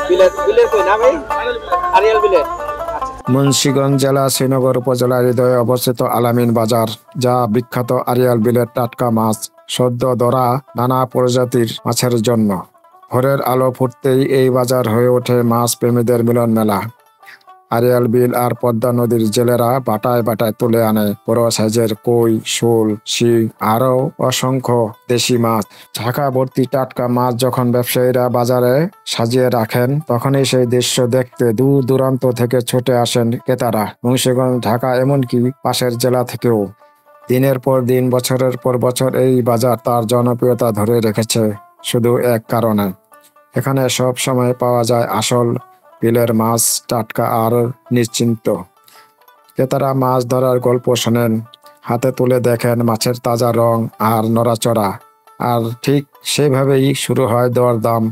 বিলেত বিলেত কই না ভাই আরিয়াল বিলেত। মুন্সিগঞ্জ জেলা শ্রীনগর উপজেলার হৃদয়ে অবস্থিত আলামিন বাজার, যা বিখ্যাত আরিয়াল বিলের টাটকা মাছ, সদ্য ধরা নানা প্রজাতির মাছের জন্য। ভোরের আলো ফুটতেই এই বাজার হয়ে ওঠে মাছ প্রেমীদের মিলন মেলা। আরিয়াল বিল আর পদ্মা নদীর জেলেরা বাটায় বাটায় তুলে আনে বড় সাইজের কই, শোল, শিং আরও অসংখ্য দেশি মাছ। ঢাকা ভর্তি টাটকা মাছ যখন ব্যবসায়ীরা বাজারে সাজিয়ে রাখেন, তখনই সেই দৃশ্য দেখতে দূর দূরান্ত থেকে ছুটে আসেন ক্রেতারা। মুন্সিগঞ্জ, ঢাকা, এমনকি পাশের জেলা থেকেও। দিনের পর দিন, বছরের পর বছর এই বাজার তার জনপ্রিয়তা ধরে রেখেছে শুধু এক কারণে: এখানে সব সময় পাওয়া যায় আসল বিলের মাছ, টাটকা আর নিশ্চিন্ত। ক্রেতারা মাছ ধরার গল্প শোনেন, হাতে তুলে দেখেন মাছের তাজা রং আর নড়াচড়া, আর ঠিক সেভাবেই শুরু হয় দরদাম।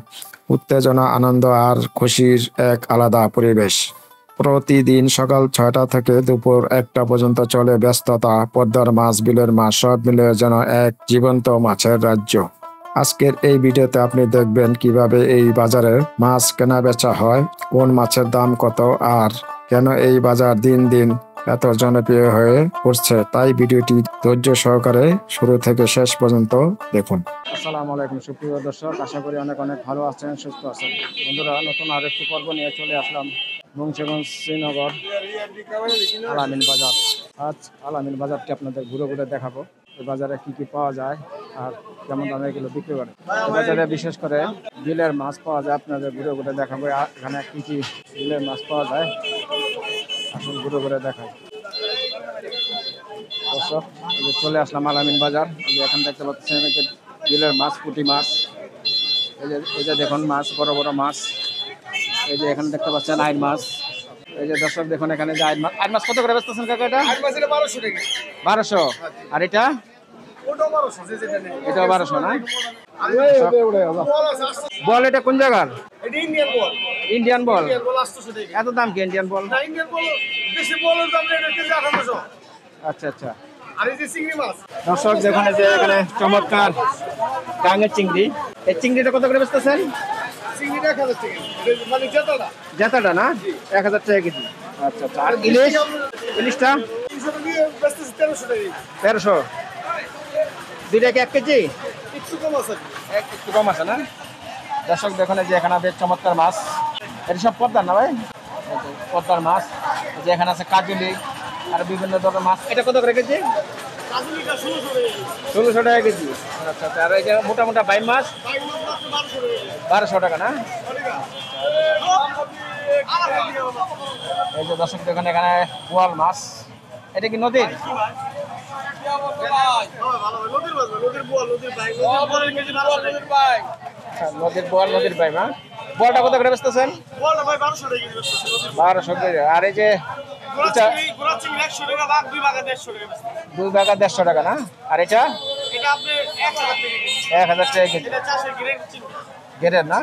উত্তেজনা, আনন্দ আর খুশির এক আলাদা পরিবেশ। প্রতিদিন সকাল 6টা থেকে দুপুর 1টা পর্যন্ত চলে ব্যস্ততা। পদ্মার মাছ, বিলের মাছ সব মিলে যেন এক জীবন্ত মাছের রাজ্য। আজকের এই ভিডিওতে আপনি দেখবেন কিভাবে এই বাজারে মাছ কেনা বেচা হয়, কোন মাছের দাম কত, আর কেন এই বাজার দিন দিন এত জনপ্রিয় হয়ে পড়ছে। তাই ভিডিওটি ধৈর্য সহকারে শুরু থেকে শেষ পর্যন্ত দেখুন। আসসালামু আলাইকুম সুপ্রিয় দর্শক, আশা করি অনেক অনেক ভালো আছেন, সুস্থ আছেন। বন্ধুরা, নতুন আরেকটি পর্ব নিয়ে চলে আসলাম মুন্সিগঞ্জ শ্রীনগর আলামিন বাজার। আজ আলামিন বাজারটি আপনাদের ঘুরে ঘুরে দেখাবো। এই বাজারে কি কি পাওয়া যায় আর কেমন দামে এগুলো বিক্রি করে। বাজারে বিশেষ করে বিলের মাছ পাওয়া যায়, আপনাদের ঘুরে ঘুরে দেখাবো এখানে কি কি বিলের মাছ পাওয়া যায়। আসুন ঘুরে ঘুরে দেখাই। দর্শক, চলে আসলাম আলামিন বাজার। এখানে দেখতে পাচ্ছেন বিলের মাছ, পুঁটি মাছ। এই যে দেখুন মাছ, বড় বড় মাছ। এই যে এখানে দেখতে পাচ্ছেন আইন মাছ। এই যে দর্শক দেখুন এখানে যে আইন মাছ কত করে বেচতেছেন কাকা? এটা 1200 টাকা। 1200। আর এটা? এটা 1200 না? বল এটা কোন জায়গার? এটা ইন্ডিয়ান বল। ইন্ডিয়ান বল। ইন্ডিয়ান বল 800 টাকা। এত দাম কি ইন্ডিয়ান বল? না, ইন্ডিয়ান বল বেশি বলের দাম এটা কেজি 1800। আচ্ছা আচ্ছা। আর এই যে চিংড়ি মাছ। দর্শক দেখুন যে এখানে চমৎকার গাঙের চিংড়ি। এই চিংড়িটা কত করে বেচতেছেন? চিংড়িটা 1000 টাকা। মানে জেতাটা। জেতাটা না? 1000 টাকা কেজি। আচ্ছা আচ্ছা। আর ইলিশ? ইলিশটা 300 টাকা দিয়ে বেচতেছি 1300 টাকা। 1300। দুইটা কি 1 কেজি? একটু কম আছে। একটু কম আছে না? দর্শক দেখুন যে এখানে বেশ চমৎকার মাছ। এটা সব পদ্মার না ভাই? পদ্মার মাছ। যে এখানে আছে কাজলি আর বিভিন্ন ধরনের মাছ। এটা কত করে কেজি? কাজুলিটা 1600 টাকা। 1600 টাকা কেজি। আচ্ছা আচ্ছা। আর এই যে মোটা মোটা বাইম মাছ? বাইক মাছ মাত্র 1200 টাকা। 1200 টাকা না? এই যে দর্শক দেখুন এখানে বোয়াল মাছ। এটা কি নদীর? নদীর মাছ, নদীর বোয়াল, নদীর বাইক, নদীর কেজি 1200 টাকা। নদীর বোয়াল, নদীর বাইম। হ্যাঁ, বোয়ালটা কত করে বেচতেছেন? বোয়াল ভাই 1200 টাকা কেজি বেচতেছি। 1200 টাকা। আর এই যে গোড়া চিংড়ি 100 টাকা ভাগ, 2 ভাগে 150 টাকা বেচতেছি। 2 ভাগা 150 টাকা না? আর এটা? এটা আপনি 1000 টাকা কেজি। 1000 টাকা কেজি। এটা চাষের গ্রেড চিংড়ি। গেটের না?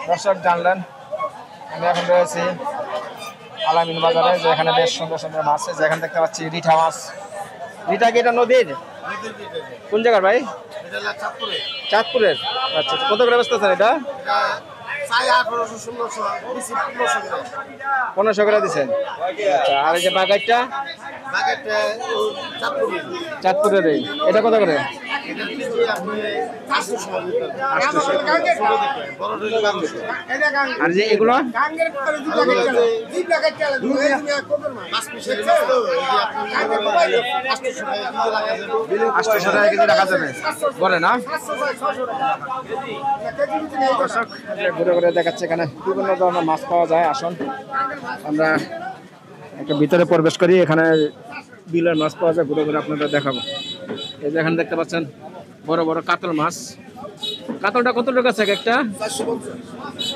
দর্শক জানলেন, আমি এখন রয়েছি আলামিন বাজারে, যে এখানে বেশ সুন্দর সুন্দর মাছ। যেখানে দেখতে পাচ্ছি রিঠা মাছ। রিঠা কি এটা নদীর? কোন জায়গার ভাই? এটা চাঁদপুরে। চাঁদপুরের। আচ্ছা, কত করে বেচতেছেন এটা? চাই 1800, 1600, 1500 টাকা। 1500 করে দিচ্ছেন। আচ্ছা, আর এই যে বাগাইটটা? বাকেটটা চাঁদপুরে। চাঁদপুরের। এটা কত করে? এটা কেজি আপনি 800 টাকা। 800। বড় রেলে দাম বেশি। আর যে এগুলো? গাঙ্গের ভিতরে 2 প্যাকেট চাল। 2 প্যাকেট চাল। 2 কত মাছ? 5 পিস এর মাছ তো এই যে আপনি 800 টাকা কেজি রাখা যাবে। 800 টাকা কেজি রাখা যাবে বলে না? 600 টাকা কেজি বিক্রি নেই। দর্শক ঘুরে ঘুরে দেখাচ্ছে এখানে বিভিন্ন ধরনের মাছ পাওয়া যায়। আসুন আমরা একটা ভিতরে প্রবেশ করি। এখানে বিলের মাছ পাওয়া যায়, ঘুরে ঘুরে আপনাদের দেখাবো। এই যে এখানে দেখতে পাচ্ছেন বড় বড় কাতল মাছ। কাতলটা কত টাকা আছে একটা?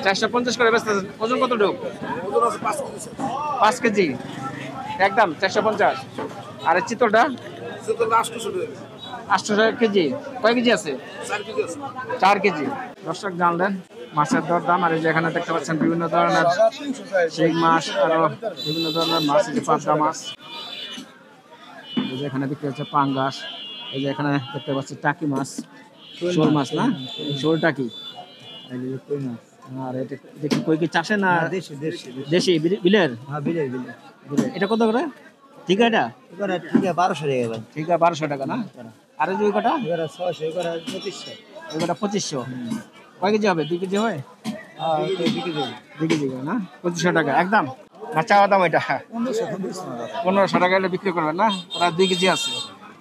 450 করে বেচতেছেন। ওজন কত টুক? ওজন আছে 5 কেজি। 5 কেজি একদম 450। আর এই চিতলটা? সেটা 800 টাকা। 800 টাকা কেজি। কয় কেজি আছে? 4 কেজি আছে। 4 কেজি। দর্শক জানলেন মাছের দর দাম। আর এই যে এখানে দেখতে পাচ্ছেন বিভিন্ন ধরনের শিং মাছ, আরো বিভিন্ন ধরনের মাছ। এই যে পাবদা মাছ, এই যে এখানে দেখতে পাচ্ছি পাঙ্গাস। এই যে এখানে দেখতে পাচ্ছি টাকি মাছ, শোল মাছ না? শোল টাকি। আর এটা দেখি কই কি চাষে না দেশি দেশি দেশি বিলের? হ্যাঁ বিলে বিলে বিলের। এটা কত করে? ঠিক এটা? এবারে ঠিক আছে 1200 টাকা ভাই। ঠিক আছে 1200 টাকা না? আর এই যে ওই কটা? এবারে 600 এবারে 2500। ওই কটা 2500। কয় কেজি হবে? 2 কেজি হয়? হ্যাঁ এটা বিক্রি করি। 2 কেজি না? 2500 টাকা একদম না চাওয়া দাম এটা? 1500 টাকা হলে বিক্রি করবেন না? প্রায় 2 কেজি আছে।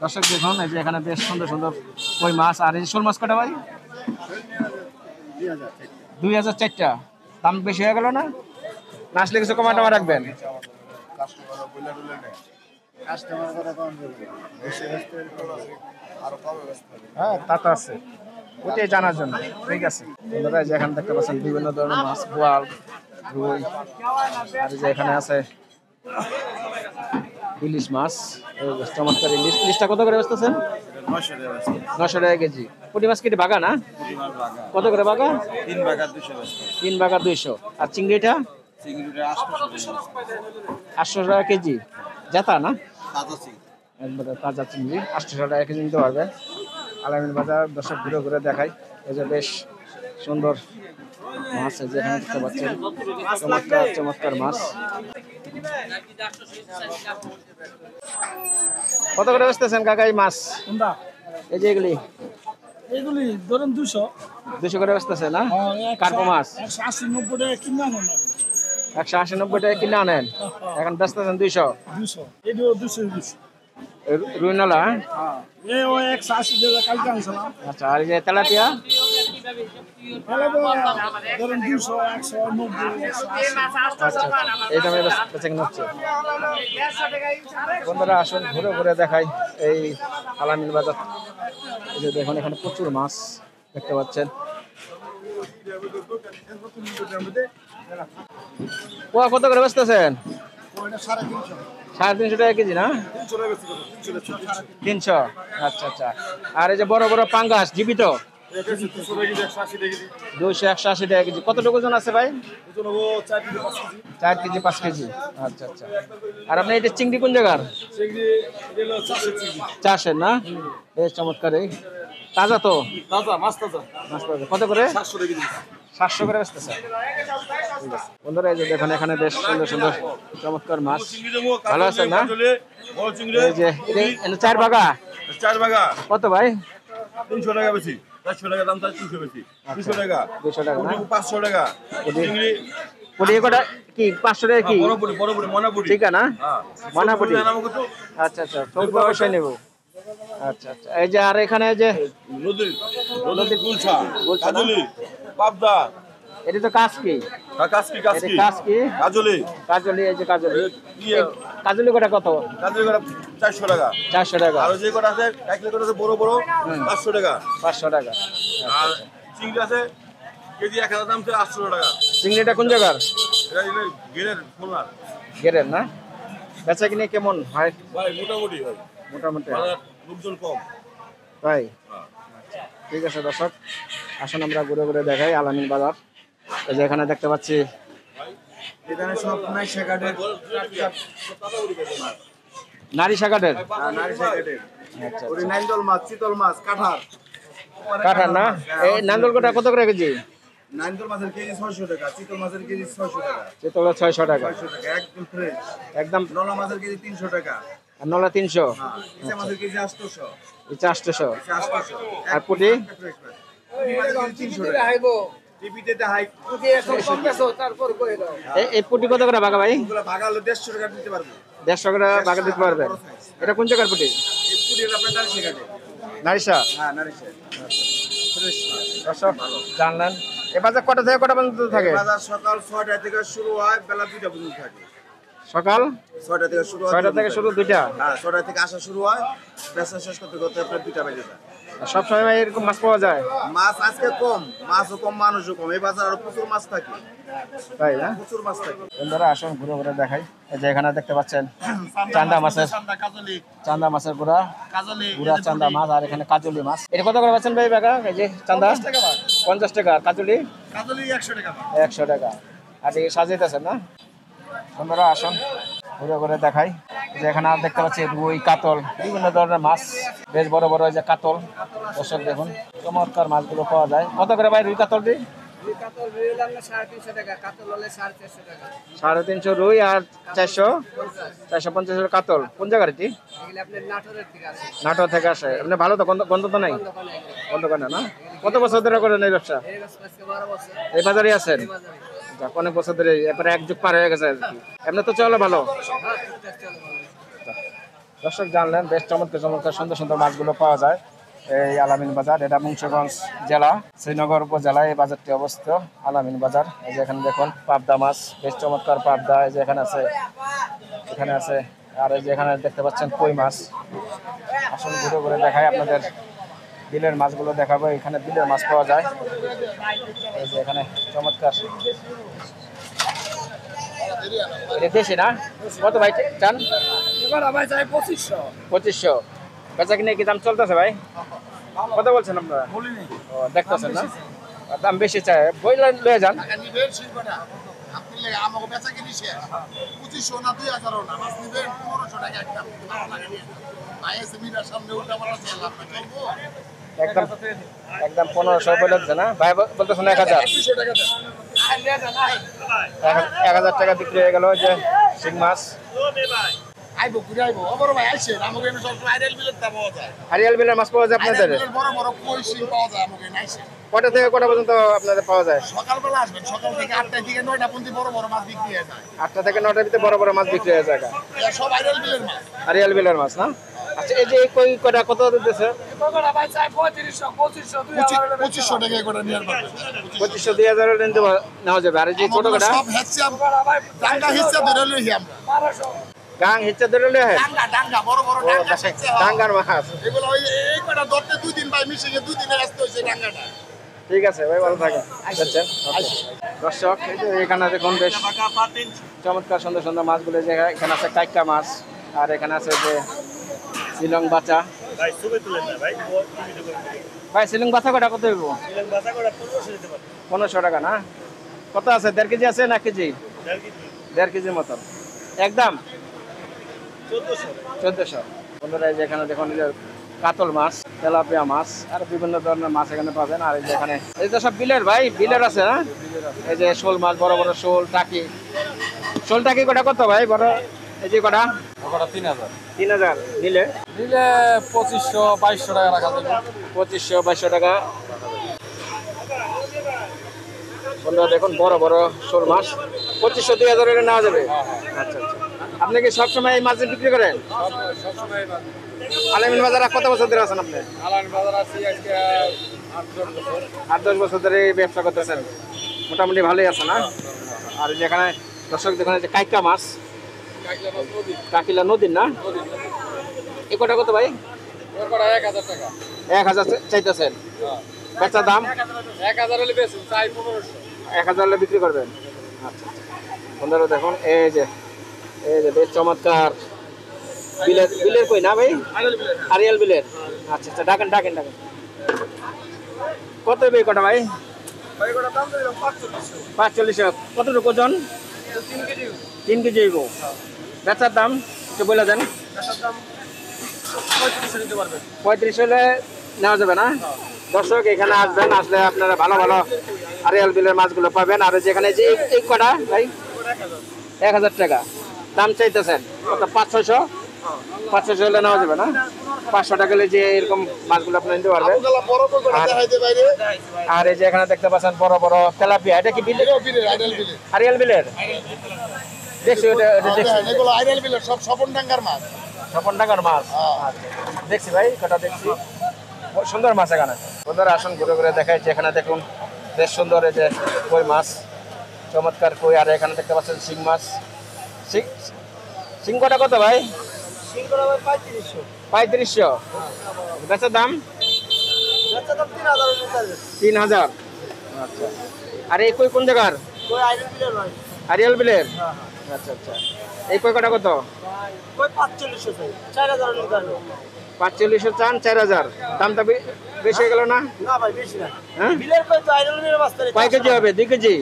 দর্শক দেখুন এই যে এখানে বেশ সুন্দর সুন্দর কই মাছ। আর এই শোল মাছ কটা ভাই? 2004টা। দাম বেশি হয়ে গেল না? না আসলে কিছু কমাটামা রাখবেন? হ্যাঁ তা তো আছে, ওটাই জানার জন্য। ঠিক আছে বন্ধুরা, এই যে এখানে দেখতে পাচ্ছেন বিভিন্ন ধরনের মাছ, বোয়াল, রুই, আর এই যে এখানে আছে ইলিশ মাছ। এই যে চমৎকার ইলিশ। ইলিশটা কত করে বেচতেছেন? 900 টাকা কেজি। পুঁটি মাছ কেটে বাগা না? কত করে বাগা? 3 বাগা 200। আর চিংড়িটা? 800 টাকা কেজি। জেতা না? একবারে তাজা চিংড়ি 800 টাকা কেজি নিতে পারবেন। আলামিন বাজার দর্শক ঘুরে ঘুরে দেখাই। এই যে বেশ সুন্দর মাছ এই যে এখানে দেখতে পাচ্ছেন, চমৎকার চমৎকার মাছ। কত করে বেচতেছেন কাকা এই মাছ? এই যে এগুলি এগুলি ধরেন 200 করে বেচতেছে না? কার্পো মাছ 180-90 টাকা কিনে আনো না 180-90 টাকা কিনে আনেন, এখন বেচতেছেন 200। 200 এটাও 220। রুইনালা? এই ও 180 টাকা কালকে আনছিলাম। আচ্ছা, আর এই যে তেলাপিয়া? তাহলে ধরেন 200 190 180। আচ্ছা, এই দামে বেচা কেনা হচ্ছে। বন্ধুরা আসুন ঘুরে ঘুরে দেখাই এই আলামিন বাজার। এই যে দেখুন এখানে প্রচুর মাছ দেখতে পাচ্ছেন। পোয়া কত করে বেচতেছেন? 350 টাকা কেজি না? 300। আচ্ছা আচ্ছা। আর এই যে বড় বড় পাঙ্গাস জীবিত? 200-180 টাকা কেজি। কতটুকু ওজন আছে ভাই? 4 কেজি 5 কেজি। আচ্ছা আচ্ছা। আর আপনি এটা চিংড়ি কোন জায়গার? চাষের না? বেশ চমৎকার। এই তাজা তো? মাছ তাজা। কত করে? 700 করে বেচতেছে। ঠিক আছে বন্ধুরা, এই যে দেখুন এখানে বেশ সুন্দর সুন্দর চমৎকার মাছ। ভালো আছেন না? এই যে এটা 4 বাগা। 4 বাগা কত ভাই? 300 টাকা বেশি, 400 টাকা দাম, 300 বেশি, 200 টাকা, 200 টাকা না? 500 টাকা চিংড়ি। পুরি কটা কি 500 টাকা কি? বড় পুরি মনাপুরি। ঠিক আছে না? হ্যাঁ মনাপুরি। আচ্ছা আচ্ছা, সব অবশ্যই নেব। আচ্ছা আচ্ছা। এই যে আর এখানে যে নদীর গুলছা, কাজলি, পাবদা। এটা তো কাজকি। কাজকি এটা কাজকি, কাজলি। কাজলি। এই যে কাজলি। কাজলি কটা কত? কাজলি কটা 400 টাকা। 400 টাকা। আর যে কটা আছে 1 লিটার আছে বড় বড় 500 টাকা। 500 টাকা। আর চিংড়ি আছে কেজি 1000 দাম, 800 টাকা। চিংড়িটা কোন জায়গার? এটা গেরের ফোনার গেরের না? বেচা কিনে কেমন হয়? ভাই মোটামুটি ভাই, মোটামুটি বাজার লোকজন কম। তাই? ঠিক আছে দর্শক, আসুন আমরা ঘুরে ঘুরে দেখাই আলামিন বাজার। এই যে এখানে দেখতে পাচ্ছি এখানে সব নাই শেকাটের নারী শাকাটের। নারী শেকাটের আচ্ছা ওই নাইন্দল মাছ, চিতল মাছ, কাঁঠাল। কাঠার না? এই নান্দল কটা কত করে কেজি? নাইন্দল মাছের কেজি 600 টাকা, চিতল মাছের কেজি 600 টাকা। চিতলা 600 টাকা 600 টাকা একদম ফ্রেশ। একদম। নলা মাছের কেজি 300 টাকা। আর নলা 300। হ্যাঁ, ইচা মাছের কেজি 800। এটা 800। ইচা 800। আর পুঁটি? পুঁটি মাছের কেজি 300 টাকা। টিপিতে হাই পুঁটি 100 পেছো তারপর কই দাও। এই পুঁটি কত করে বাগা ভাই? ওগুলা ভাগালে 150 টাকা দিতে পারবো। 150 করে বাগা দিতে পারবেন। এটা কোন জায়গার পুঁটি? এই পুঁটি আপনার নারী শেকাটে। নারিশা। হ্যাঁ নারী শেকাটে। ফ্রেশ মাছ। দর্শক জানলেন এ বাজার কটা থেকে কটা পর্যন্ত থাকে? বাজার সকাল 6টা থেকে শুরু হয়, বেলা 2টা পর্যন্ত থাকে। সকাল 6টা থেকে শুরু হয়, 6টা থেকে শুরু 2টা? হ্যাঁ 6টা থেকে আসা শুরু হয়, বেচা শেষ করতে করতে আপনার 2টা বেজে যায়। সব সময় ভাই এরকম মাছ পাওয়া যায়? মাছ আজকে কম, মাছও কম, মানুষও কম। এই বাজার আরো প্রচুর মাছ থাকে, তাই না? প্রচুর মাছ থাকে। বন্ধুরা আসুন ঘুরে ঘুরে দেখাই। এই যে এখানে দেখতে পাচ্ছেন চান্দা মাছের, চান্দা মাছের গুড়া, গুড়া চান্দা মাছ। আর এখানে কাজলি মাছ। এটা কত করে পাচ্ছেন ভাই বাগা? এই যে চান্দা 50 টাকা। আর কাজলি? কাজলি 100 টাকা। 100 টাকা। আর এই সাজাইতেছেন না? বন্ধুরা আসুন ঘুরে ঘুরে দেখাই। যে এখানে আর দেখতে পাচ্ছি রুই, কাতল, বিভিন্ন ধরনের মাছ। বেশ বড় বড় যে কাতল। দর্শক দেখুন চমৎকার মাছগুলো পাওয়া যায়। কত করে ভাই রুই কাতলটি? কাতল রুই লাগলে 350 টাকা, কাতল হলে 450 টাকা। 350 রুই আর 450 কাতল। কোন জায়গার এটি? এগুলো আপনার নাটোরের থেকে আসে। নাটোর থেকে আসে। আপনি ভালো তো, গন্ধ তো নাই? দোকানে গন্ধ করে না? কত বছর ধরে করেন এই ব্যবসা? এই গাছ আজকে 12 বছর এই বাজারে আছেন? বাজারে। যাক, অনেক বছর ধরে, এরপরে এক যুগ পার হয়ে গেছে আর কি। এমনি তো চলে ভালো। হ্যাঁ, টুকটাক চলে ভালো। দর্শক জানলেন, বেশ চমৎকার চমৎকার সুন্দর সুন্দর মাছগুলো পাওয়া যায় এই আলামিন বাজার। এটা মুন্সিগঞ্জ জেলা, শ্রীনগর উপজেলায় এই বাজারটি অবস্থিত, আলামিন বাজার। এই যে এখানে দেখুন পাবদা মাছ, বেশ চমৎকার পাবদা। এই যে এখানে আছে, এখানে আছে। আর এই যে এখানে দেখতে পাচ্ছেন কই মাছ। আসলে ঘুরে ঘুরে দেখায় আপনাদের, বিলের মাছগুলো দেখাবো। এখানে বিলের মাছ পাওয়া যায়। এই যে এখানে চমৎকার, এটা দেশি না? কত ভাই চান? ভাই চাই 2500। 2500। বেচা কিনে কি দাম চলতেছে ভাই? কত বলছেন আপনারা? ও, দেখতেছেন না, দাম বেশি চাই, বইলে লয়ে যান। টাকা নিবেন শিল্পটা আপনি লেগে আমাকে বেচা কিনি শেষ 2500 না 2000 না মাছ নিবেন 1500 টাকা একটা ভালো লাগে না ভাই এসে মিটার সামনে উল্টা পাল্টা চাল আপনি চলবো একদম একদম 1500 বলে দিচ্ছে না ভাই, বলতেছেন 1000। 200 টাকা দেন 1000 টাকা বিক্রি হয়ে গেল। যে শিং মাছ, আইবো ঘুরে আইবো বড় ভাই আইছে আমাকে এনে সব আইডেল বিলের দাম পাওয়া যায় আরিয়াল বিলের মাছ পাওয়া যায় আইডেল আপনাদের? বিলের বড় বড় কই শিং পাওয়া যায় আমাকে আইছে কটা থেকে কটা পর্যন্ত আপনাদের পাওয়া যায়? সকালবেলা আসবেন সকাল থেকে 8টা থেকে 9টা পর্যন্ত বড় বড় মাছ বিক্রি হয়ে যায় 8টা থেকে 9টার ভিতরে বড় বড় মাছ বিক্রি হয়ে যায়। এটা সব আইডেল বিলের মাছ আরিয়াল বিলের মাছ না? আচ্ছা, এই যে এই কই কটা কত দিতেছে? ভাই চাই 3500, 2500, 2000 2500 টাকা করে নিয়ে পারবেন 2500 2000 হলে নিতে নেওয়া যাবে। আর এই যে ছোট কটা সব হচ্ছে ডাঙ্গা হিসা ধরে লই আমরা 1200। গাং হিচ্চা ধরে লয়ে হয়? ডাঙ্গা বড় বড় ডাঙ্গা হিসা ডাঙ্গার মাছ। এগুলো ওই এই কটা ধরতে 2 দিন ভাই মিশিয়ে 2 দিনে আসতে হইছে ডাঙ্গাটা ঠিক আছে ভাই, ভালো থাকেন। বুঝছেন? দর্শক, এই যে এখানে দেখুন বেশ চমৎকার সুন্দর সুন্দর মাছগুলো। যে এখানে আছে কাইকা মাছ, আর এখানে আছে যে শিলং বাচ্চা। ভাই শিলং বাচ্চা কটা কত হইব? 1500 টাকা না? কত আছে? 1.5 কেজি আছে না কেজি? 1.5 কেজির মতন। একদম 1400। বন্ধুরা, এই যে এখানে দেখুন এই যে কাতল মাছ, তেলাপিয়া মাছ, আর বিভিন্ন ধরনের মাছ এখানে পাবেন। আর এই যে এখানে এই তো সব বিলের, ভাই বিলের আছে না? এই যে শোল মাছ, বড় বড় শোল, টাকি। শোল টাকি কটা কত ভাই বড়? এই যে কটা? 3000 নিলে 2500, 2200 টাকা রাখা যাবে। 2500-2200 টাকা। বন্ধুরা দেখুন বড় বড় শোল মাছ 2500-2000 এর নেওয়া যাবে। আচ্ছা আচ্ছা, আপনি কি সবসময় এই মাছ বিক্রি করেন? আলামিন বাজার কত বছর ধরে আছেন আপনি? আলামিন বাজার আছি আজকে 8-10 বছর ধরে এই ব্যবসা করতেছেন, মোটামুটি ভালোই আছে না? আর যেখানে দর্শক দেখুন যে কাইকা মাছ, কাকিলা নদীর না? এ কটা কত ভাই? 1000 টাকা। 1000 চাইতেছেন, বেচার দাম 1000 হলে বেচুন, চাই 1500। 1000 হলে বিক্রি করবেন। আচ্ছা, বন্ধুরা দেখুন এই যে বেশ চমৎকার বিলের কই না ভাই? আরিয়াল বিলের। আচ্ছা আচ্ছা, ডাকেন ডাকেন ডাকেন। কত ভাই কটা ভাই? 4500। কতটুকু ওজন? 3 কেজি হইব। বেচার দাম একটু বলে দেন। 35 হলে নেওয়া যাবে না? দর্শক এখানে আসবেন, আসলে আপনারা ভালো ভালো আরিয়াল বিলের মাছগুলো পাবেন। আর যেখানে যে এই কটা ভাই 1000 টাকা দাম চাইতেছেন, কত 500-600? 500 হলে নেওয়া যাবে না? 500 টাকা হলে যে এরকম মাছগুলো আপনি নিতে পারবেন। বড় বড় করে দেখাইতে বাইরে আর এই যে এখানে দেখতে পাচ্ছেন বড় বড় তেলাপিয়া, এটা কি বিলের? বিলের আইডেল বিলের আরিয়াল বিলের দেখছি, ওটা দেখছি। এগুলো আইডেল বিলের সব স্বপন ডাঙ্গার মাছ। 56 টাকার মাছ। আচ্ছা, দেখছি ভাই, কটা দেখছি, সুন্দর মাছ। এখানে বন্ধুরা আসুন ঘুরে ঘুরে দেখাই। এখানে দেখুন বেশ সুন্দর এই যে কই মাছ, চমৎকার কই। আর এখানে দেখতে পাচ্ছেন শিং মাছ। শিং কটা কত ভাই? 3500। বেচার দাম 3000। আচ্ছা, আর এই কই কোন জায়গার? আরিয়াল বিলের। আচ্ছা আচ্ছা, এই কই কটা কত? 4500 চান, 4000। দামটা বেশি হয়ে গেল না? হ্যাঁ, কয় কেজি হবে? 2 কেজি?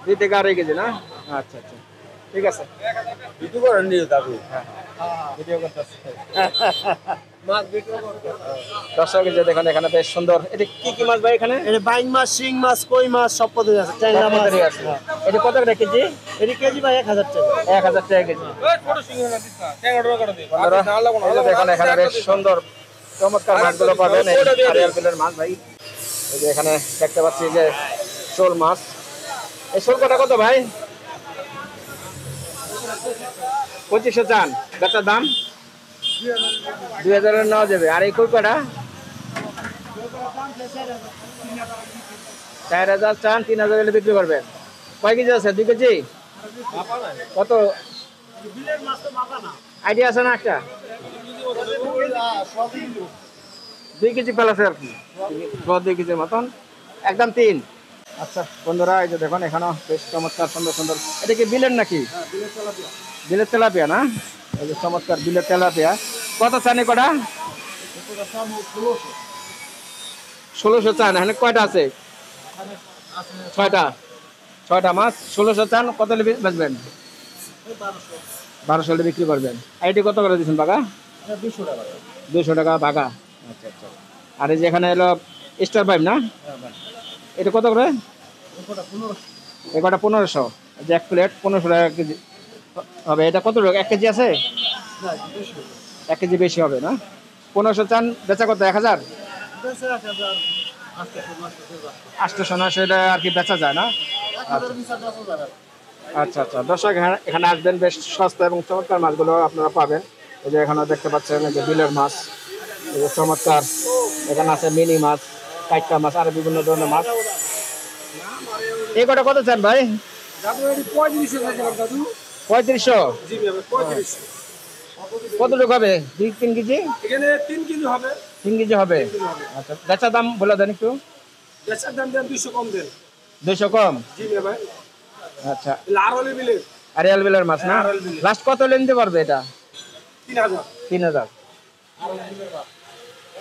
2 থেকে 2.5 কেজি না? আচ্ছা আচ্ছা, ঠিক আছে। ভিডিও করেন নি দাদু? হ্যাঁ, ভিডিও করতেছি। মাছ বিক্রি করতে। দর্শক এই যে দেখুন এখানে বেশ সুন্দর। এটা কি কি মাছ ভাই এখানে? এটা বাইং মাছ, শিং মাছ, কই মাছ সব পদ্ধতি আছে। ট্যাংরা মাছ আছে। এটা কত করে কেজি? এটা কেজি ভাই 1000 টাকা। 1000 টাকা কেজি। বন্ধুরা, এই যে দেখুন এখানে বেশ সুন্দর চমৎকার মাছগুলো পাবেন এই আরিয়াল বিলের মাছ ভাই। এই যে এখানে দেখতে পাচ্ছি যে শোল মাছ। এই শোল কটা কত ভাই? 2500 চান, বেচার দাম 2000 নেওয়া যাবে। আর এই কই কটা? 4000 চান, 3000 হলে বিক্রি করবেন। কয় কেজি আছে? 2 কেজি? কত আইডিয়া আছে না একটা? 2 কেজি প্লাস আর কি, 2 কেজির মতন, একদম 3। আচ্ছা বন্ধুরা, এই যে দেখুন এখানেও বেশ চমৎকার সুন্দর সুন্দর। এটা কি বিলের নাকি? বিলের তেলাপিয়া না? এই যে চমৎকার বিলের তেলাপিয়া। কত চান কটা? 1600 চান। এখানে কয়টা আছে? 6টা মাছ। 1600 চান, কত বেচবেন? 1200 হলে বিক্রি করবেন। আইটি কত করে দিচ্ছেন বাগা? 200 টাকা বাগা। আচ্ছা আচ্ছা। আর এই যে এখানে এলো স্টার পাইপ না? এটা কত করে? এটা 1500। যে 1 প্লেট 1500 টাকা কেজি হবে। এটা কত টাকা? 1 কেজি আছে? 1 কেজি বেশি হবে না? 1500 চান, বেচা কত? 1000? 800 এটা আর কি বেচা যায় না? আচ্ছা আচ্ছা। দর্শক এখানে আসবেন, বেশ সস্তা এবং চমৎকার মাছগুলো আপনারা পাবেন। এই যে এখানে দেখতে পাচ্ছেন এই যে বিলের মাছ, এই যে চমৎকার। এখানে আছে মিনি মাছ, কাইটকা মাছ, আর বিভিন্ন ধরনের মাছ। এই কটা কত চান ভাই? 3500। কতটুকু হবে? 2-3 কেজি? 3 কেজি হবে। 3 কেজি হবে। আচ্ছা, বেচার দাম বলে দেন একটু। বেচার দাম দেন 200 কম দেন। 200 কম? জি ভাই। আচ্ছা, লারওয়ালি বিলে আরিয়াল বিলের মাছ না? লাস্ট কত নিতে পারবে এটা? 3000। 3000।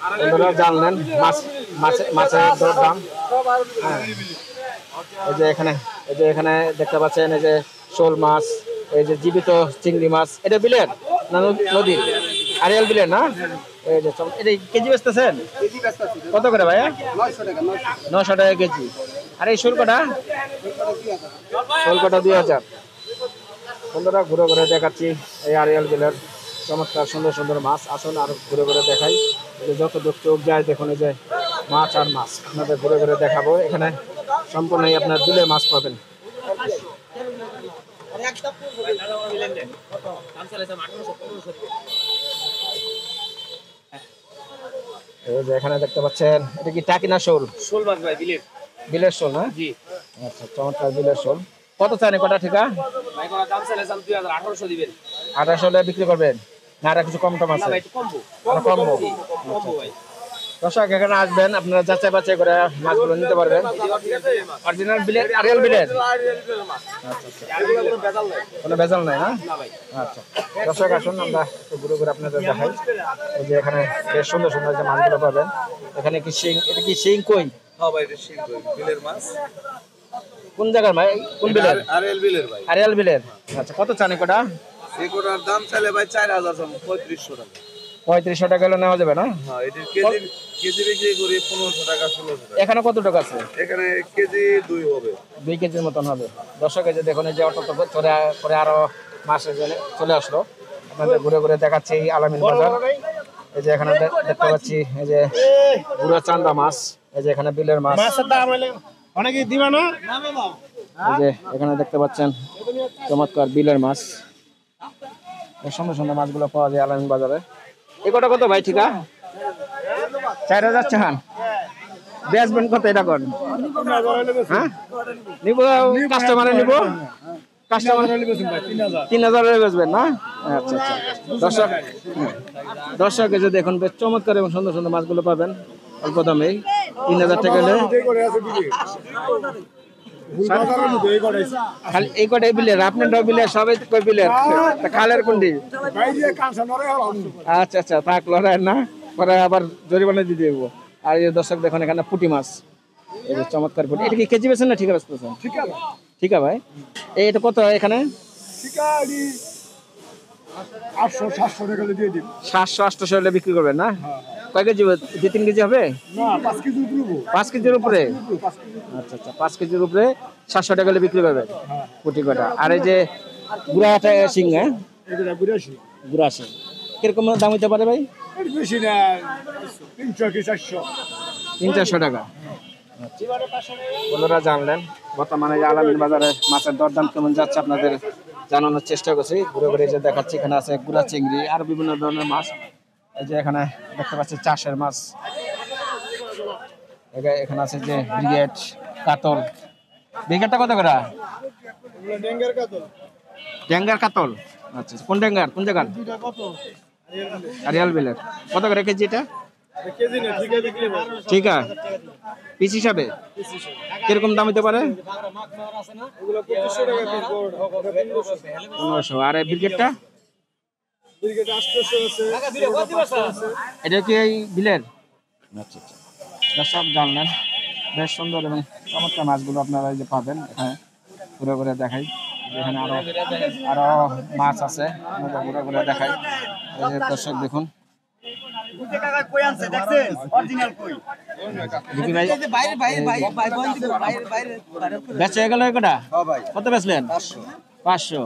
আপনারা জানলেন মাছের দাম। হ্যাঁ। এই যে এখানে দেখতে পাচ্ছেন এই যে শোল মাছ, এই যে জীবিত চিংড়ি মাছ। এটা বিলের না নদীর? আরিয়াল বিলের না? এই যে এটা কেজি বেচতেছেন কত করে ভাইয়া? 900 টাকা কেজি। আর এই শোলকটা? শোলকটা 2000। বন্ধুরা, ঘুরে ঘুরে দেখাচ্ছি এই আরিয়াল বিলের চমৎকার সুন্দর সুন্দর মাছ। আসুন আর ঘুরে ঘুরে দেখাই। যত দূর চোখ যায় দেখুন এই যে মাছ আর মাছ আপনাদের ঘুরে ঘুরে দেখাবো। এখানে সম্পূর্ণই আপনার বিলের মাছ পাবেন। এই যে এখানে দেখতে পাচ্ছেন, এটা কি টাকি না শোল? শোল মাছ ভাই বিলের। বিলের শোল না? জি। আচ্ছা, চমৎকার বিলের শোল। কত চান কটা ঠিকা? ভাই কোন দাম চাইলাম 2000, 1800 দিবেন। 1800 হলে বিক্রি করবেন না? আর কিছু কম টম আছে? না ভাই একটু কমবো। কমবো। কমবো ভাই। দর্শক এখানে আসবেন, আপনারা যাচাই বাছাই করে মাছগুলো নিতে পারবেন। অরিজিনাল বিলের, আরিয়াল বিলের। কোনো ভেজাল নাই না? আচ্ছা, দর্শক আসুন আমরা একটু ঘুরে ঘুরে আপনাদের দেখাই। এই যে এখানে বেশ সুন্দর সুন্দর যে মাছগুলো পাবেন। এখানে কি শিং? এটা কি শিং কই? হ্যাঁ ভাই, এটা শিং কই, বিলের মাছ। কোন জায়গার ভাই? কোন বিলের? আরিয়াল বিলের ভাই। আরিয়াল বিলের। আচ্ছা, কত চান কটা? এই কোটার দাম চাইলে ভাই 4000 দাম, 3500 টাকা। 3500 টাকা হলে নেওয়া যাবে না? হ্যাঁ, এটার কেজি বিক্রি করি 1500 টাকা, 1600 টাকা। এখানে কত টাকা আছে? এখানে কেজি 2 হবে। 2 কেজির মতন হবে। দর্শক এই যে দেখুন এই যে অটো চলে পরে আরো মাসে চলে আসলো। আপনাদের ঘুরে ঘুরে দেখাচ্ছি এই আলামিন বাজার। এই যে এখানে দেখতে পাচ্ছি এই যে বুড়া চান্দা মাছ। এই যে এখানে বিলের মাছ। অনেকে দিবা না? এই যে এখানে দেখতে পাচ্ছেন চমৎকার বিলের মাছ। এই সুন্দর সুন্দর মাছগুলো পাওয়া যায় আলামিন বাজারে। এই কটা কত ভাই ঠিকা? 4000 চান, বেচবেন কত এটা কর? হ্যাঁ, নিব কাস্টমারে নিব। কাস্টমার 3000 বেচবেন না? আচ্ছা আচ্ছা। দর্শক এই যে দেখুন বেশ চমৎকার এবং সুন্দর সুন্দর মাছগুলো পাবেন অল্প দামেই। 3000 টাকা হলে খালি এই কটাই বিলের? আপনারটাও বিলের? সবাই কই বিলের? খালের কোনটি? আচ্ছা আচ্ছা, থাক, লড়াই না, পরে আবার জরিমানা দিয়ে দেবো। আর এই দর্শক দেখুন এখানে পুঁটি মাছ। এই যে চমৎকার পুঁটি। এটা কি কেজি বেছেন না ঠিকা বেচতেছেন? ঠিকা ভাই। এটা কত এখানে? 800 700 টাকা দিয়ে দিন 700-800 হলে বিক্রি করবেন না? কয় কেজি হবে? 2-3 কেজি হবে? না 5 কেজি উপরে 5 কেজির উপরে? 5 কেজি আচ্ছা আচ্ছা, 5 কেজির উপরে 700 টাকা হলে বিক্রি করবেন কোটি কটা। আর এই যে গুড়াটা সিং, হ্যাঁ এটা 82 গুড়া সিং কিরকম দাম হতে পারে ভাই? এর বেশি না 300 কি 400 300-400 টাকা। বন্ধুরা জানলেন বর্তমানে যে আলামিন বাজারে মাছের দরদাম কেমন যাচ্ছে আপনাদের জানানোর চেষ্টা করছি। ঘুরে ঘুরে যে দেখাচ্ছি, এখানে আছে গুড়া চিংড়ি আর বিভিন্ন ধরনের মাছ। এই যে এখানে দেখতে পাচ্ছি চাষের মাছ, এখানে আছে যে ব্রিগেড কাতল। ব্রিগেডটা কত করে? ডেঙ্গার কাতল ড্যাঙ্গার কাতল। আচ্ছা, কোন ড্যাঙ্গার, কোন জায়গার? দুইটা কত আরিয়াল বিলের। কত করে কেজি এটা? কেজি না ঠিক আছে বিক্রি করব ঠিক আছে, পিস হিসাবে কিরকম দাম হতে পারে? এগুলো 2500 টাকা পিস বড় হবে 1500। আর এই ব্রিগেডটা? ব্রিগেড 800 আছে এটা কি এই বিলের? আচ্ছা আচ্ছা, সব জানলেন। বেশ সুন্দর এবং চমৎকার মাছগুলো আপনারা এই যে পাবেন এখানে। ঘুরে ঘুরে দেখাই, এখানে আরো মাছ আছে, আপনাদের ঘুরে ঘুরে দেখাই। এই যে দর্শক দেখুন, দেখি ভাই বেচা হয়ে গেল কটা? কত বেচলেন? 500।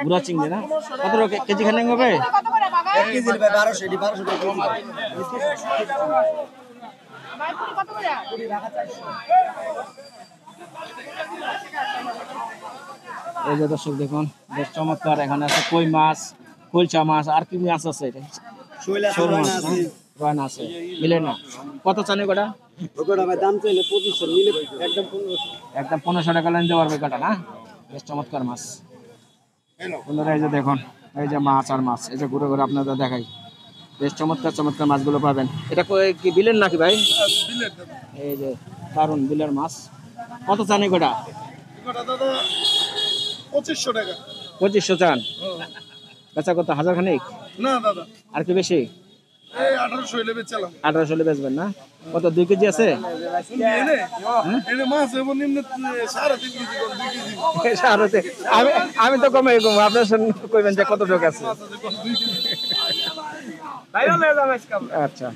গুড়া চিংড়ি না? কত কেজি খানে হবে? এই যে দর্শক দেখুন, বেশ চমৎকার। এখানে আছে কই মাছ, কুলচা মাছ, আর কি মাছ আছে? এটা শোল মাছ, রয়না আছে। মিলে না? কত চানে কটা? দাম চাইলে 2500 নিলে একদম 1500 একদম 1500 টাকা লাইন দেওয়ার কটা না? বেশ চমৎকার মাছ। বন্ধুরা এই যে দেখুন, এই যে মাছ আর মাছ, এই যে ঘুরে ঘুরে আপনাদের দেখাই। বেশ চমৎকার চমৎকার মাছগুলো পাবেন। এটা কি বিলের নাকি ভাই? এই যে দারুন বিলের মাছ। কত চান কটা? এটা দাদা 2500 টাকা 2500 চান? বেচা কত? 1000 খানিক? না দাদা আর কি বেশি? এই 1800 হইলে বেচলাম 1800 হলে বেচবেন না? কত 2 কেজি আছে? এনে মাছ এবং নিম্নে 3.5 কেজি 2 কেজি সারতে আমি তো কমে কম, আপনার সঙ্গে কইবেন যে কত টাকা আছে। আচ্ছা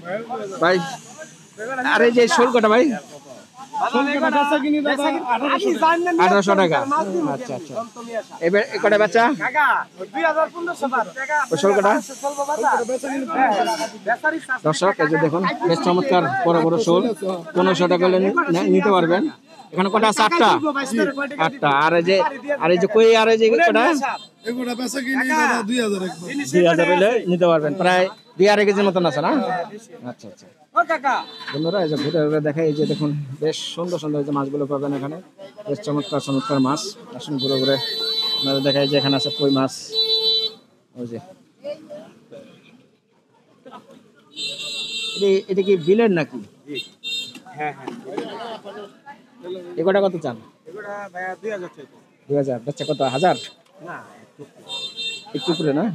ভাই, আর এই যে শোল কটা ভাই? 1800 টাকা। আচ্ছা আচ্ছা, এবার কটা বেচা? শোল কটা? দর্শক এই যে দেখুন, বেশ চমৎকার বড় বড় শোল, 1500 টাকা হলে নিতে পারবেন। এখানে কটা আছে? 8টা। আর এই যে কই, আর এই যে কটা? এগুলা বেচা কিনি দাদা 2000 একবার 2000 হলে নিতে পারবেন। প্রায় 2.5 কেজির মতন আছে না? আচ্ছা আচ্ছা বন্ধুরা, এই যে ঘুরে ঘুরে দেখাই। এই যে দেখুন, বেশ সুন্দর সুন্দর যে মাছগুলো পাবেন এখানে। বেশ চমৎকার চমৎকার মাছ। আসুন ঘুরে ঘুরে আপনাদের দেখাই যে এখানে আছে কই মাছ। ওই যে এটা কি বিলের নাকি? হ্যাঁ এগুলা কত চান? এগুলা ভাইয়া 2000 টাকা 2000। বাচ্চা কত? 1000 না একটু উপরে না?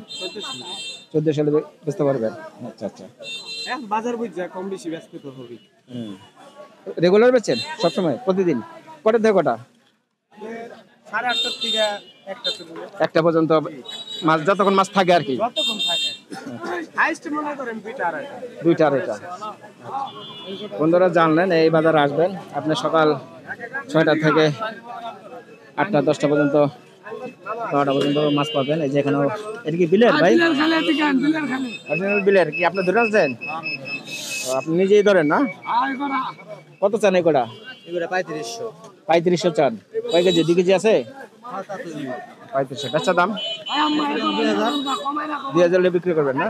1400 হলে বেচতে পারবেন। আচ্ছা আচ্ছা, এখন বাজার বুঝা কম বেশি ব্যস্ত তো হবে। রেগুলার বেচেন সবসময়? প্রতিদিন কটা থেকে কটা? 8:30 থেকে 1টা পর্যন্ত। 1টা পর্যন্ত মাছ, যতক্ষণ মাছ থাকে আর কি? যতক্ষণ থাকে হাইস্ট মনে করেন 2টা 2:30। 2টা 2:30। বন্ধুরা জানলেন, এই বাজারে আসবেন আপনি সকাল 6টা থেকে 8টা 10টা পর্যন্ত, 12টা পর্যন্ত মাছ পাবেন। এই যে এখানে, এটা কি বিলের ভাই? অরিজিনাল বিলের কি আপনি ধরে আনছেন? আপনি নিজেই ধরেন না? কত চান এই কটা? এগুলা 3500 3500 চান? কয় কেজি? 2 কেজি আছে? 3500। বেচা দাম 2000 হলে বিক্রি করবেন না?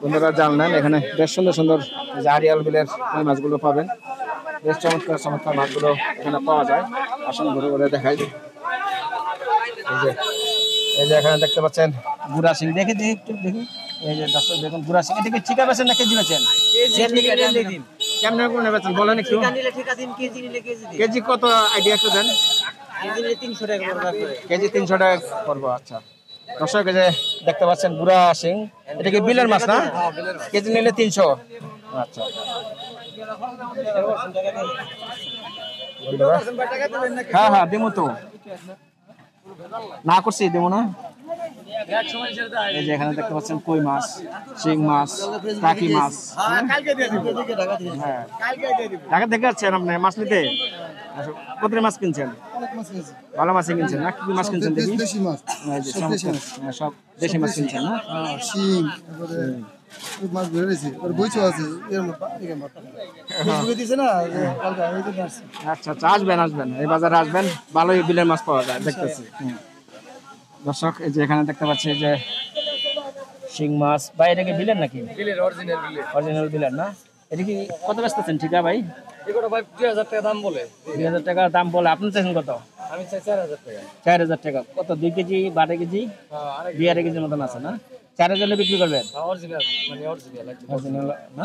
বন্ধুরা জানলেন, এখানে বেশ সুন্দর সুন্দর যে আরিয়াল বিলের ওই মাছগুলো পাবেন। বেশ চমৎকার চমৎকার মাছগুলো এখানে পাওয়া যায়। আসুন ঘুরে ঘুরে দেখাই। এই যে এখানে দেখতে পাচ্ছেন গুড়া শিং। দেখি একটু দেখি। এই যে দর্শক দেখুন, গুড়া শিং। এটাকে ঠিকা বেচেন না কেজি বেচেন? কেমন করে বেচেন বলেন একটু? কেজি কত আইডিয়া একটু দেন। কেজি 300 টাকা করবো। আচ্ছা দর্শক, এই যে দেখতে পাচ্ছেন গুড়া শিং, এটা কি বিলের মাছ না? কেজি নিলে 300। আচ্ছা হ্যাঁ হ্যাঁ, দেবো তো, না করছি দেবো না। এই যে এখানে দেখতে পাচ্ছেন কই মাছ, শিং মাছ, টাকি মাছ। হ্যাঁ, ঢাকা থেকে যাচ্ছেন আপনি মাছ নিতে? আচ্ছা, কত মাছ কিনছেন? ভালো মাছই কিনছেন না? কি কি মাছ কিনছেন দেখি? দেশি মাছ, এই যে চমৎকার, হ্যাঁ, সব দেশি মাছ কিনছেন না? শিং, তারপরে ওই মাছ ধরে রয়েছে, ওর বইচও আছে, এর মধ্যে ফেসবুকে দিছে না, যে কালকে আমি তো আসছি। আচ্ছা আচ্ছা, আসবেন আসবেন, এই বাজারে আসবেন, ভালোই বিলের মাছ পাওয়া যায় দেখতেছি। দর্শক এই যে এখানে দেখতে পাচ্ছি যে শিং মাছ, ভাই এটা কি বিলের নাকি? বিলের অরিজিনাল বিলের। অরিজিনাল বিলের না? এটা কি কত বেচতেছেন ঠিক ভাই? এগুলো ভাই 2000 টাকা দাম বলে। 2000 টাকা দাম বলে, আপনি চাইছেন কত? আমি চাই 4000 টাকা। 4000 টাকা। কত 2 কেজি 12 কেজি? হ্যাঁ, আরেক 2 কেজির মতন আছে না? 4000 এ বিক্রি করবেন? অরিজিনাল মানে অরিজিনাল একদম। অরিজিনাল না?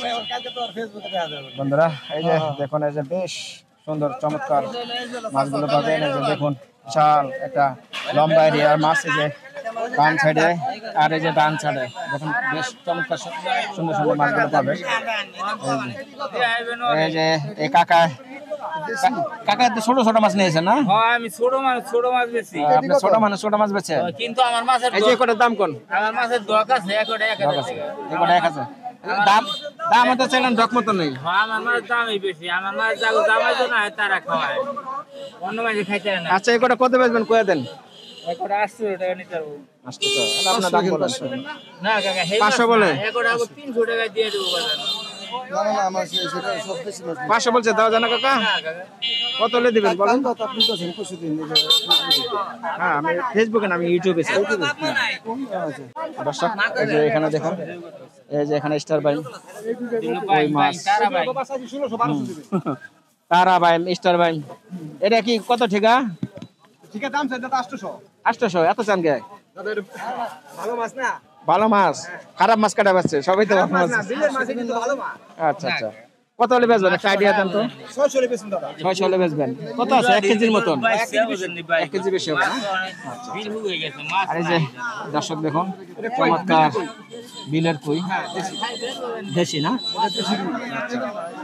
ভাই ওর কালকে তো আর ফেসবুকে দেখা যাবে। বন্ধুরা এই যে দেখুন, এই যে বেশ সুন্দর চমৎকার মাছগুলো পাবেন। এই যে দেখুন বিশাল একটা লম্বা এরিয়ার মাছ, এই যে বাম সাইডে আর এই যে ডান সাইডে দেখুন বেশ চমৎকার সুন্দর সুন্দর মাছগুলো পাবেন। এই যে এই কাকা তো ছোট ছোট মাছ নিয়েছেন না? হ্যাঁ, আমি ছোট মাছ বেশি, আপনি ছোট মাছ বেচেন? কিন্তু আমার মাছের এই যে কটার দাম কোন? আমার মাছের দক আছে একটা 1000 টাকা। এগুলো 1000। দাম তো চাইলেন ডক মতো নেই। হ্যাঁ, আমার মাছের দামই বেশি, আমার মাছ যাগো দামাই তো না তারা খাওয়ায়, অন্য মাঝে খাইতে না। আচ্ছা এই কটা কত বেচবেন কয়ে দেন? একটা 800 টাকা নিতে পারবো। 800 আপনার দাম বলেন। না কাকা, 500 বলে? একটা 300 টাকা দিয়ে দেবো বাজার। না না না, আমার সেটা সব দেশি মাছ। 500 বলছে, দাও জানা কাকা? না কাকা, কত হলে দিবেন বলেন? কালকে তো আপনি তো আছেন, পরশু দিন এই যে হ্যাঁ, আমি ফেসবুকে না, আমি ইউটিউবে আছি। দর্শক এই যে এখানে দেখুন, এই যে এখানে স্টার বাইন ওই মাছ, তারা ভাই তারা বাইন, স্টার বাইন। এটা কি কত ঠিকা? ঠিক আছে, দাম চাই 800। 800? এত চান কে? ভালো মাছ না? ভালো মাছ, খারাপ মাছ কাটা পাচ্ছে সবাই তো ভালো মাছ। বিলের মাছ কিন্তু ভালো মাছ। আচ্ছা আচ্ছা, কত হলে বেচবেন একটা আইডিয়া দেন তো? 600 এর বেশি দাদা। 600 হলে বেচবেন? কত আছে 1 কেজির মতন? 1 1 কেজি বেশি হবে না? বিল হয়ে গেছে মাছ। আর এই যে দর্শক দেখুন চমৎকার বিলের কই, দেশি না?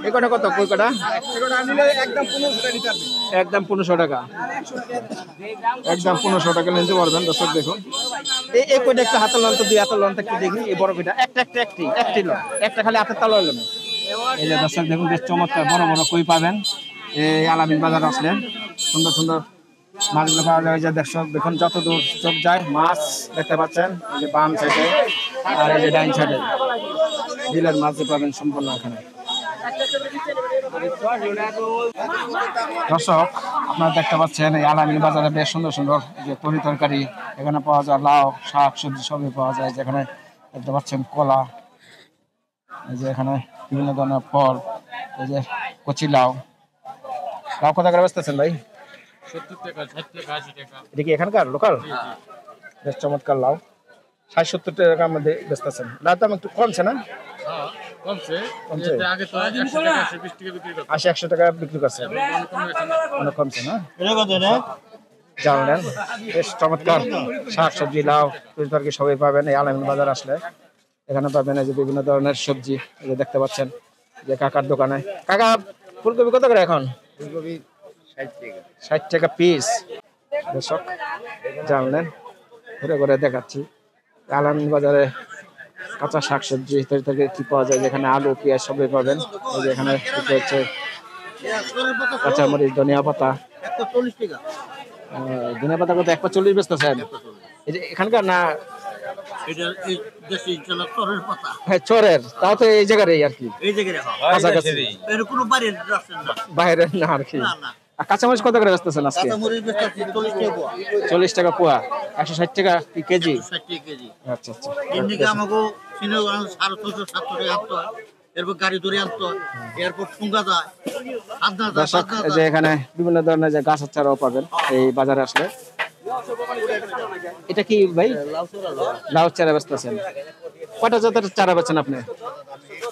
এই কটা কত কই কটা? এগুলো নিলে একদম 1500 টাকা নিতে পারবে। একদম 1500 টাকা, একদম 1500 টাকা নিতে পারবেন। দর্শক দেখুন এই কইটা একটু হাতে লন তো, 2 হাতে লন তো একটু দেখি। এই বড় কইটা একটি লন, একটা খালি হাতে তালো লন। এই যে দর্শক দেখুন বেশ চমৎকার বড় বড় কই পাবেন এই আলামিন বাজার আসলে। সুন্দর সুন্দর মাছগুলো পাওয়া যায়। এই যে দর্শক দেখুন যত দূর চোখ যায় মাছ দেখতে পাচ্ছেন, এই যে বাম সাইডে আর এই যে ডাইন সাইডে বিলের মাছ পাবেন সম্পূর্ণ এখানে। দর্শক আপনারা দেখতে পাচ্ছেন এই আলামিন বাজারে বেশ সুন্দর সুন্দর এই যে তরি তরকারি এখানে পাওয়া যায়, লাউ শাক সবজি সবই পাওয়া যায়। যেখানে দেখতে পাচ্ছেন কলা, এই যে এখানে বিভিন্ন ধরনের ফল, এই যে কচি লাউ। লাউ কত করে বেচতেছেন ভাই? 70 টাকা, 60 টাকা, 80 টাকা। এটা কি এখানকার লোকাল? বেশ চমৎকার লাউ, 60-70 টাকার মধ্যে বেচতেছেন। লাউ দাম একটু কমছে না? হ্যাঁ, কমছে। কমছে? আগে তো 100 টাকা 120 টাকা বিক্রি করতো। 80-100 টাকা বিক্রি করছে, অনেক কমছে না? জানলেন বেশ চমৎকার শাক সবজি লাউ তরি তরকারি সবই পাবেন এই আলামিন বাজার আসলে। এখানে পাবেন এই যে বিভিন্ন ধরনের সবজি, এই যে দেখতে পাচ্ছেন যে কাকার দোকানে। কাকা ফুলকপি কত করে এখন? ফুলকপি 60 টাকা। 60 টাকা পিস। দর্শক জানলেন, ঘুরে ঘুরে দেখাচ্ছি আলামিন বাজারে কাঁচা শাক সবজি তরি তরকারি কি পাওয়া যায়। যেখানে আলু পেঁয়াজ সবই পাবেন। এই যে এখানে বিক্রি হচ্ছে কাঁচামরিচ, ধনিয়া পাতা। 140 টাকা। ধনিয়া পাতা কত? 140 বেচতেছেন? এই যে এখানকার না? এটা এই দেশি চলা তরের পাতা। হ্যাঁ চরের, তাও তো এই জায়গারই আর কি, এই জায়গায় রাখা। কাছাকাছি, এর কোনো বাড়ির রাস্তা না। বাইরে না আর কি। না না। আর কাঁচামরিচ কত করে বেচতেছেন আজকে? কাঁচামরিচ বেচতেছি 40 টাকা পোয়া। 40 টাকা পোয়া, 160 টাকা কি কেজি? 60 টাকা কেজি। আচ্ছা আচ্ছা। এদিকে আমাকে সিনেগঞ্জ 650 700 টাকা আনতে হয়। এরপর গাড়ি ধরে আনতে হয়, এরপর ঠুঙ্গা যায়, আদনা যায়, দর্শক বাদনা এই যে যায়। এখানে বিভিন্ন ধরনের যে গাছের চারাও পাবেন এই বাজারে আসলে। এটা কি ভাই? লাউ চারা বেচতেছেন? কয়টা জাতের চারা বেচেন আপনি?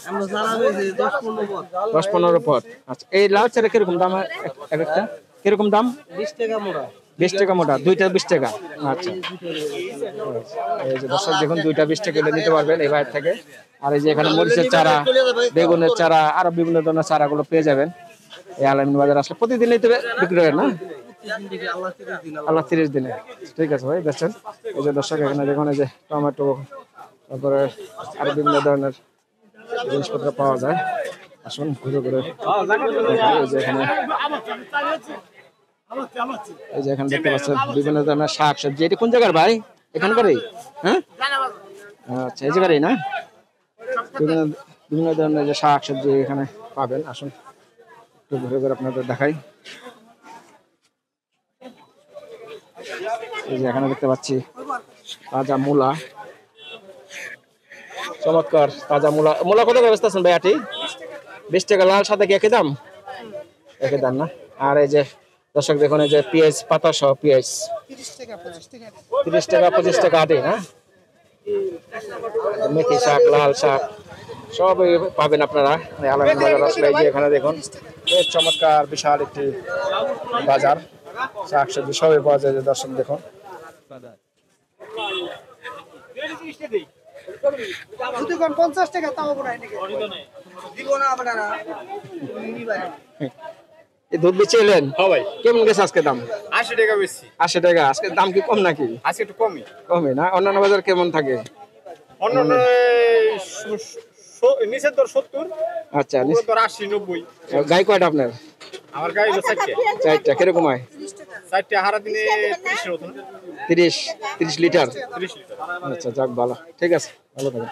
আমরা যারা বেশি 10-15 পথ। 10-15 পট। আচ্ছা এই লাউ চারা কিরকম দাম এক একটা? কিরকম দাম? 20 টাকা মোড়া। 20 টাকা মোটা, দুইটা 20 টাকা। আচ্ছা এই যে দর্শক দেখুন দুইটা 20 টাকা কিলো নিতে পারবেন এই বাইরে থেকে। আর এই যে এখানে মরিচের চারা, বেগুনের চারা, আরো বিভিন্ন ধরনের চারাগুলো পেয়ে যাবেন এই আলামিন বাজার আসলে। প্রতিদিনই তো বিক্রি হয় না? আল্লাহ 30 দিনে। ঠিক আছে ভাই, বেচেন। এই যে দর্শক এখানে দেখুন, এই যে টমেটো, তারপরে আরো বিভিন্ন ধরনের জিনিসপত্র পাওয়া যায়। আসুন ঘুরে ঘুরে দেখাই। এই যে এখানে দেখতে পাচ্ছেন বিভিন্ন ধরনের শাক সবজি। এটা কোন জায়গার ভাই? এখানকারই? হ্যাঁ, আচ্ছা, এই জায়গারই না? বিভিন্ন ধরনের যে শাক সবজি এখানে পাবেন। আসুন একটু ঘুরে ঘুরে আপনাদের দেখাই। এই যে এখানে দেখতে পাচ্ছি তাজা মূলা, চমৎকার তাজা মূলা। মূলা কত ব্যবস্থা আছেন ভাই? 20 টাকা। লাল সাদা কি একই দাম? একই দাম না? আর এই যে দর্শক দেখুন, এই যে পেঁয়াজ পাতা সহ পেঁয়াজ 30 টাকা 25 টাকা আটি না? মেথি শাক, লাল শাক সবই পাবেন আপনারা আলামিন বাজার আসলে। এই যে এখানে দেখুন বেশ চমৎকার বিশাল একটি বাজার, শাক সবজি সবই পাওয়া যায়। যে দর্শক দেখুন, এই দুধ বেচে এলেন? হ্যাঁ ভাই, কেমন গেছে আজকে দাম? 80 টাকা বেশি। 80 টাকা। আজকে দাম কি কম নাকি? আজকে একটু কমই। কমে না? অন্যান্য বাজার কেমন থাকে? অন্যান্য নিচের দর 70, আচ্ছা, উপরের দর 80 90। গাই কয়টা আপনার? আমার গাড়ি হলো 4টে। 4টা। কিরকম হয়? 4টে হারা দিনে 30 এর মতন। 30 লিটার। 30 লিটার। আচ্ছা, যাক ভালো। ঠিক আছে, ভালো থাকেন।